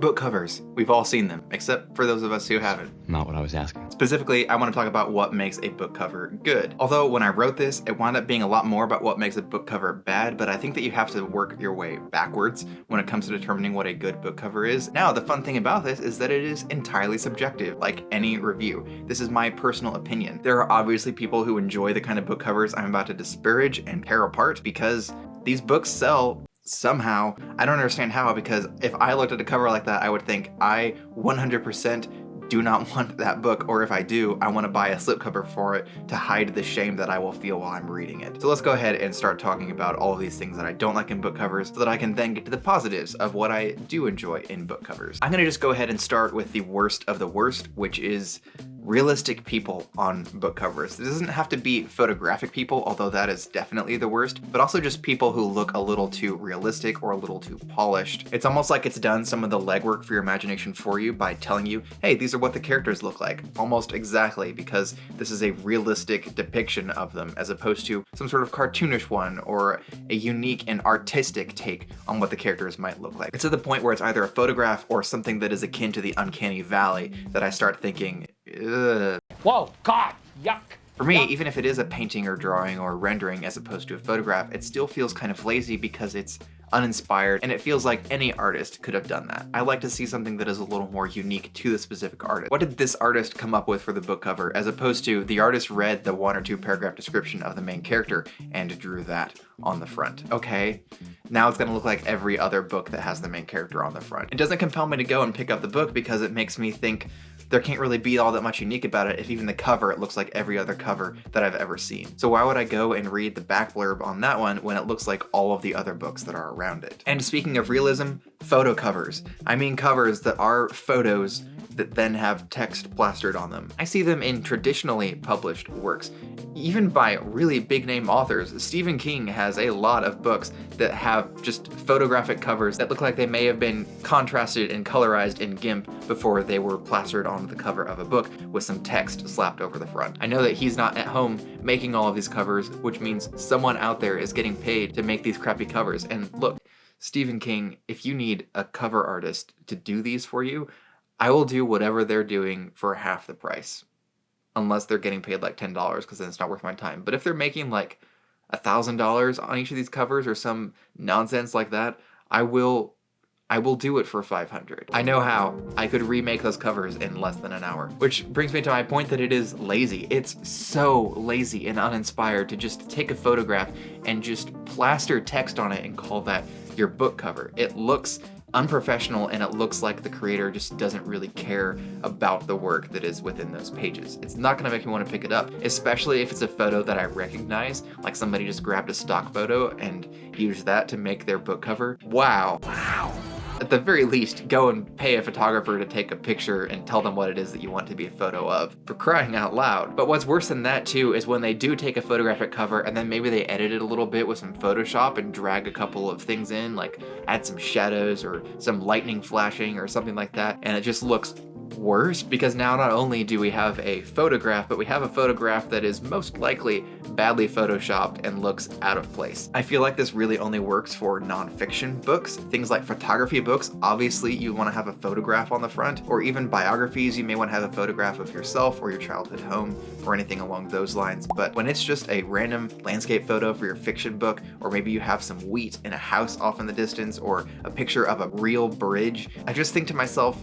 Book covers. We've all seen them, except for those of us who haven't. Not what I was asking. Specifically, I want to talk about what makes a book cover good. Although when I wrote this, it wound up being a lot more about what makes a book cover bad, but I think that you have to work your way backwards when it comes to determining what a good book cover is. Now, the fun thing about this is that it is entirely subjective, like any review. This is my personal opinion. There are obviously people who enjoy the kind of book covers I'm about to disparage and tear apart because these books sell somehow. I don't understand how, because if I looked at a cover like that, I would think I 100% do not want that book, or if I do, I want to buy a slipcover for it to hide the shame that I will feel while I'm reading it. So let's go ahead and start talking about all of these things that I don't like in book covers so that I can then get to the positives of what I do enjoy in book covers. I'm going to just go ahead and start with the worst of the worst, which is realistic people on book covers. It doesn't have to be photographic people, although that is definitely the worst, but also just people who look a little too realistic or a little too polished. It's almost like it's done some of the legwork for your imagination for you by telling you, hey, these are what the characters look like, almost exactly, because this is a realistic depiction of them as opposed to some sort of cartoonish one or a unique and artistic take on what the characters might look like. It's to the point where it's either a photograph or something that is akin to the uncanny valley that I start thinking, ugh. Whoa, God, yuck. For me, even if it is a painting or drawing or rendering as opposed to a photograph, it still feels kind of lazy because it's uninspired and it feels like any artist could have done that. I like to see something that is a little more unique to the specific artist. What did this artist come up with for the book cover, as opposed to the artist read the 1 or 2 paragraph description of the main character and drew that on the front. Okay, now it's gonna look like every other book that has the main character on the front. It doesn't compel me to go and pick up the book because it makes me think there can't really be all that much unique about it if even the cover, it looks like every other cover that I've ever seen. So why would I go and read the back blurb on that one when it looks like all of the other books that are around it? And speaking of realism, photo covers. I mean covers that are photos that then have text plastered on them. I see them in traditionally published works, even by really big name authors. Stephen King has a lot of books that have just photographic covers that look like they may have been contrasted and colorized in GIMP before they were plastered onto the cover of a book with some text slapped over the front. I know that he's not at home making all of these covers, which means someone out there is getting paid to make these crappy covers. And look, Stephen King, if you need a cover artist to do these for you, I will do whatever they're doing for half the price. Unless they're getting paid like $10, because then it's not worth my time. But if they're making like $1,000 on each of these covers or some nonsense like that, I will do it for $500. I know how. I could remake those covers in less than an hour. Which brings me to my point that it is lazy. It's so lazy and uninspired to just take a photograph and just plaster text on it and call that your book cover. It looks unprofessional and it looks like the creator just doesn't really care about the work that is within those pages. It's not gonna make me want to pick it up, especially if it's a photo that I recognize, like somebody just grabbed a stock photo and used that to make their book cover. Wow. At the very least, go and pay a photographer to take a picture and tell them what it is that you want to be a photo of, for crying out loud. But what's worse than that too is when they do take a photographic cover and then maybe they edit it a little bit with some Photoshop and drag a couple of things in, like add some shadows or some lightning flashing or something like that, and it just looks worse because now not only do we have a photograph, but we have a photograph that is most likely badly photoshopped and looks out of place. I feel like this really only works for nonfiction books. Things like photography books, obviously you want to have a photograph on the front, or even biographies, you may want to have a photograph of yourself or your childhood home or anything along those lines. But when it's just a random landscape photo for your fiction book, or maybe you have some wheat in a house off in the distance, or a picture of a real bridge, I just think to myself,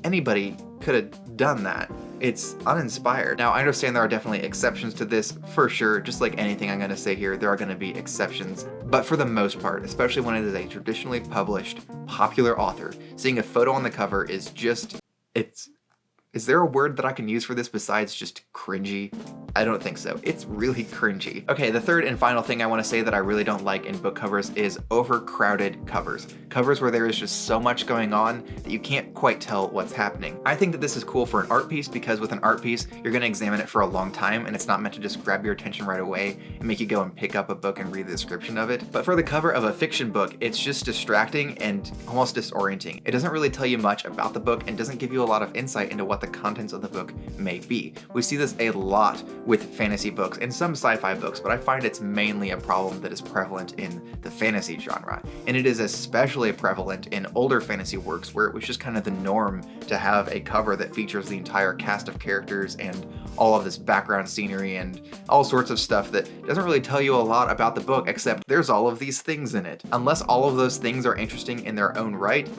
anybody could have done that. It's uninspired. Now, I understand there are definitely exceptions to this, for sure. Just like anything I'm going to say here, there are going to be exceptions. But for the most part, especially when it is a traditionally published, popular author, seeing a photo on the cover is just, is there a word that I can use for this besides just cringy? I don't think so. It's really cringy. Okay, the third and final thing I want to say that I really don't like in book covers is overcrowded covers. Covers where there is just so much going on that you can't quite tell what's happening. I think that this is cool for an art piece because with an art piece, you're going to examine it for a long time and it's not meant to just grab your attention right away and make you go and pick up a book and read the description of it. But for the cover of a fiction book, it's just distracting and almost disorienting. It doesn't really tell you much about the book and doesn't give you a lot of insight into what the contents of the book may be. We see this a lot with fantasy books and some sci-fi books, but I find it's mainly a problem that is prevalent in the fantasy genre. And it is especially prevalent in older fantasy works where it was just kind of the norm to have a cover that features the entire cast of characters and all of this background scenery and all sorts of stuff that doesn't really tell you a lot about the book, except there's all of these things in it. Unless all of those things are interesting in their own right,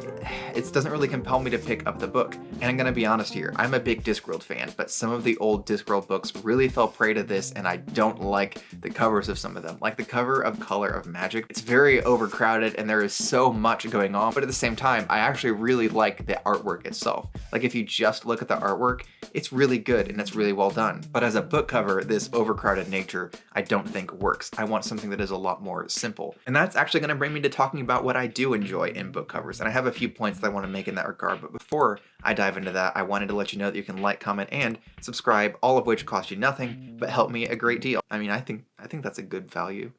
it doesn't really compel me to pick up the book. And I'm gonna be honest here, I'm a big Discworld fan, but some of the old Discworld books really fell prey to this, and I don't like the covers of some of them. Like the cover of Color of Magic, it's very overcrowded and there is so much going on, but at the same time, I actually really like the artwork itself. Like if you just look at the artwork, it's really good and it's really well done. But as a book cover, this overcrowded nature I don't think works. I want something that is a lot more simple. And that's actually going to bring me to talking about what I do enjoy in book covers. And I have a few points that I want to make in that regard, but before I dive into that, I wanted to let you know that you can like, comment, and subscribe, all of which cost you nothing, but help me a great deal. I mean, I think that's a good value.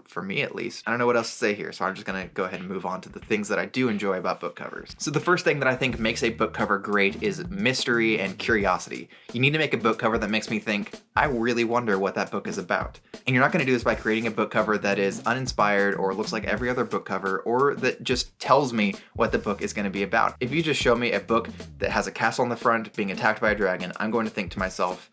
For me at least. I don't know what else to say here, so I'm just gonna go ahead and move on to the things that I do enjoy about book covers. So the first thing that I think makes a book cover great is mystery and curiosity. You need to make a book cover that makes me think, I really wonder what that book is about. And you're not gonna do this by creating a book cover that is uninspired or looks like every other book cover or that just tells me what the book is gonna be about. If you just show me a book that has a castle on the front being attacked by a dragon, I'm going to think to myself,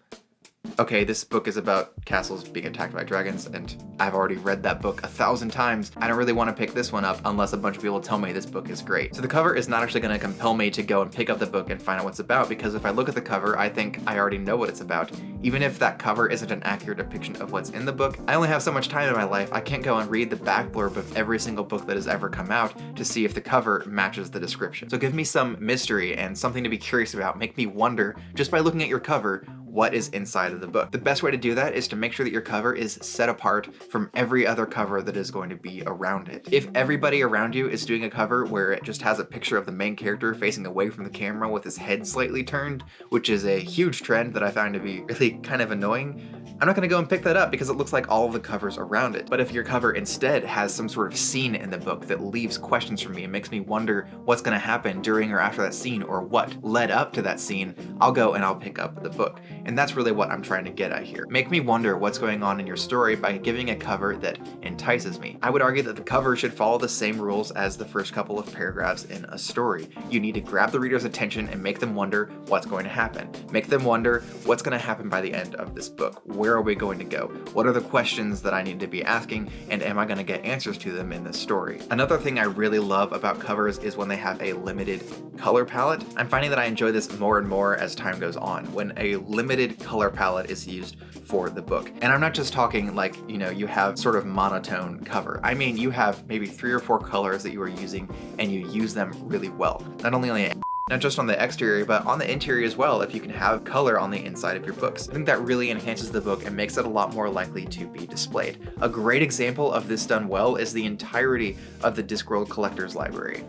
okay, this book is about castles being attacked by dragons, and I've already read that book 1,000 times. I don't really want to pick this one up unless a bunch of people tell me this book is great. So the cover is not actually going to compel me to go and pick up the book and find out what's about, because if I look at the cover, I think I already know what it's about. Even if that cover isn't an accurate depiction of what's in the book, I only have so much time in my life. I can't go and read the back blurb of every single book that has ever come out to see if the cover matches the description. So give me some mystery and something to be curious about. Make me wonder, just by looking at your cover, what is inside of the book. The best way to do that is to make sure that your cover is set apart from every other cover that is going to be around it. If everybody around you is doing a cover where it just has a picture of the main character facing away from the camera with his head slightly turned, which is a huge trend that I find to be really kind of annoying, I'm not gonna go and pick that up because it looks like all of the covers around it. But if your cover instead has some sort of scene in the book that leaves questions for me and makes me wonder what's gonna happen during or after that scene or what led up to that scene, I'll go and I'll pick up the book. And that's really what I'm trying to get at here. Make me wonder what's going on in your story by giving a cover that entices me. I would argue that the cover should follow the same rules as the first couple of paragraphs in a story. You need to grab the reader's attention and make them wonder what's going to happen. Make them wonder what's going to happen by the end of this book. Where are we going to go? What are the questions that I need to be asking, and am I going to get answers to them in this story? Another thing I really love about covers is when they have a limited color palette. I'm finding that I enjoy this more and more as time goes on, when a limited color palette is used for the book. And I'm not just talking like, you have sort of monotone cover. I mean, you have maybe 3 or 4 colors that you are using and you use them really well. Not just on the exterior, but on the interior as well, if you can have color on the inside of your books. I think that really enhances the book and makes it a lot more likely to be displayed. A great example of this done well is the entirety of the Discworld Collector's Library.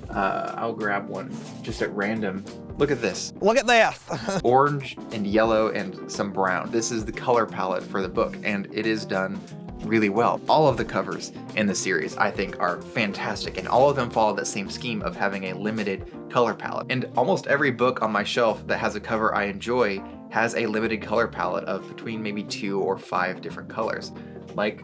I'll grab one just at random. Look at this. Look at this. Orange and yellow and some brown. This is the color palette for the book, and it is done really well. All of the covers in the series, I think, are fantastic, and all of them follow that same scheme of having a limited color palette. And almost every book on my shelf that has a cover I enjoy has a limited color palette of between maybe 2 or 5 different colors. Like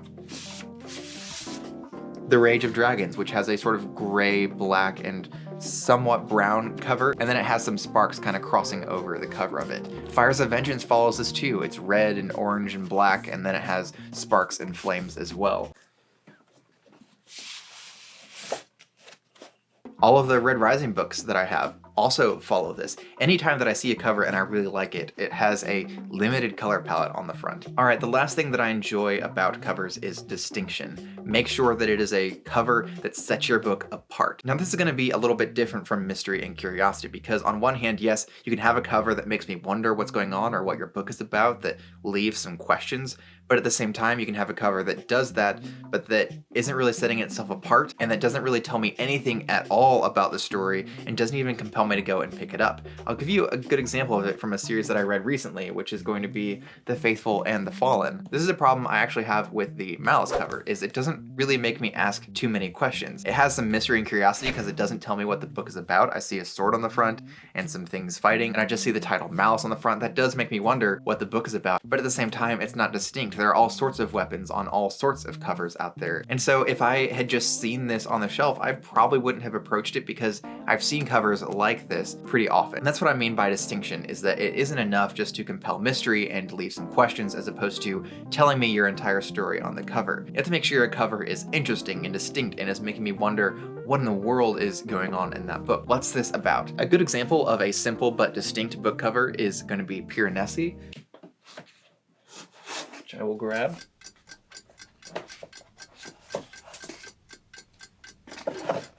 The Rage of Dragons, which has a sort of gray, black, and somewhat brown cover, and then it has some sparks kind of crossing over the cover of it. Fires of Vengeance follows this too. It's red and orange and black, and then it has sparks and flames as well. All of the Red Rising books that I have also follow this. Anytime that I see a cover and I really like it, it has a limited color palette on the front. All right, the last thing that I enjoy about covers is distinction. Make sure that it is a cover that sets your book apart. Now, this is gonna be a little bit different from mystery and curiosity because on one hand, yes, you can have a cover that makes me wonder what's going on or what your book is about, that leaves some questions, But at the same time, you can have a cover that does that, but that isn't really setting itself apart, and that doesn't really tell me anything at all about the story, and doesn't even compel me to go and pick it up. I'll give you a good example of it from a series that I read recently, which is going to be The Faithful and the Fallen. This is a problem I actually have with the Malice cover, is it doesn't really make me ask too many questions. It has some mystery and curiosity because it doesn't tell me what the book is about. I see a sword on the front and some things fighting, and I just see the title Malice on the front. That does make me wonder what the book is about, but at the same time, it's not distinct. There are all sorts of weapons on all sorts of covers out there. And so if I had just seen this on the shelf, I probably wouldn't have approached it because I've seen covers like this pretty often. And that's what I mean by distinction, is that it isn't enough just to compel mystery and leave some questions as opposed to telling me your entire story on the cover. You have to make sure your cover is interesting and distinct and is making me wonder what in the world is going on in that book. What's this about? A good example of a simple but distinct book cover is going to be Piranesi, which I will grab.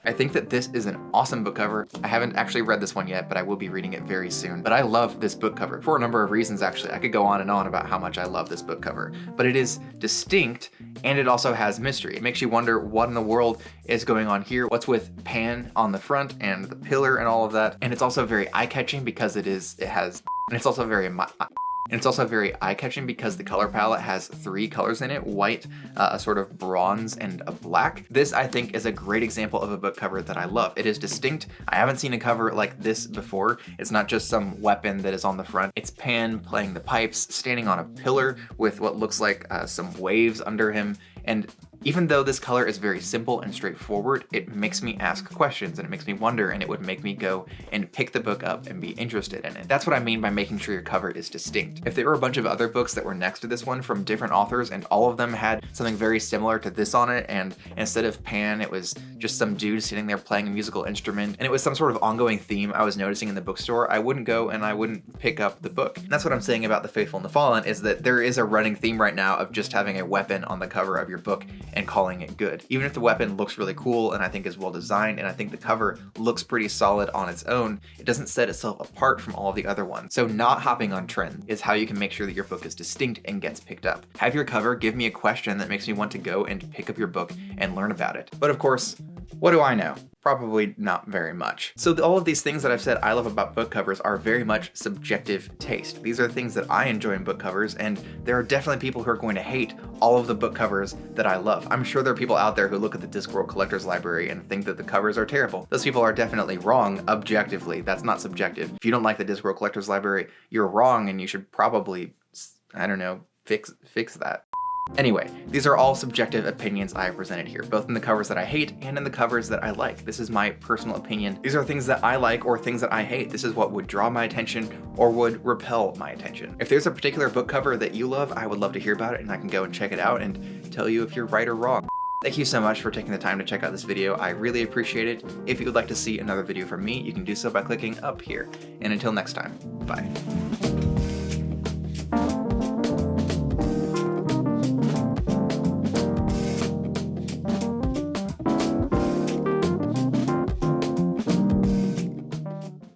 I think that this is an awesome book cover. I haven't actually read this one yet, but I will be reading it very soon. But I love this book cover for a number of reasons, actually. I could go on and on about how much I love this book cover, but it is distinct and it also has mystery. It makes you wonder what in the world is going on here. What's with Pan on the front and the pillar and all of that. And it's also very eye-catching because it's also very eye-catching because the color palette has 3 colors in it: white, a sort of bronze, and a black. This, I think, is a great example of a book cover that I love. It is distinct. I haven't seen a cover like this before. It's not just some weapon that is on the front. It's Pan playing the pipes, standing on a pillar with what looks like some waves under him. And even though this color is very simple and straightforward, it makes me ask questions and it makes me wonder, and it would make me go and pick the book up and be interested in it. That's what I mean by making sure your cover is distinct. If there were a bunch of other books that were next to this one from different authors and all of them had something very similar to this on it, and instead of Pan, it was just some dude sitting there playing a musical instrument, and it was some sort of ongoing theme I was noticing in the bookstore, I wouldn't go and I wouldn't pick up the book. And that's what I'm saying about The Faithful and the Fallen, is that there is a running theme right now of just having a weapon on the cover of your book and calling it good. Even if the weapon looks really cool and I think is well designed and I think the cover looks pretty solid on its own, it doesn't set itself apart from all of the other ones. So not hopping on trend is how you can make sure that your book is distinct and gets picked up. Have your cover give me a question that makes me want to go and pick up your book and learn about it. But of course, what do I know? Probably not very much. So all of these things that I've said I love about book covers are very much subjective taste. These are things that I enjoy in book covers, and there are definitely people who are going to hate all of the book covers that I love. I'm sure there are people out there who look at the Discworld Collector's Library and think that the covers are terrible. Those people are definitely wrong objectively. That's not subjective. If you don't like the Discworld Collector's Library, you're wrong, and you should probably, I don't know, fix that. Anyway, these are all subjective opinions I have presented here, both in the covers that I hate and in the covers that I like. This is my personal opinion. These are things that I like or things that I hate. This is what would draw my attention or would repel my attention. If there's a particular book cover that you love, I would love to hear about it, and I can go and check it out and tell you if you're right or wrong. Thank you so much for taking the time to check out this video. I really appreciate it. If you would like to see another video from me, you can do so by clicking up here. And until next time, bye.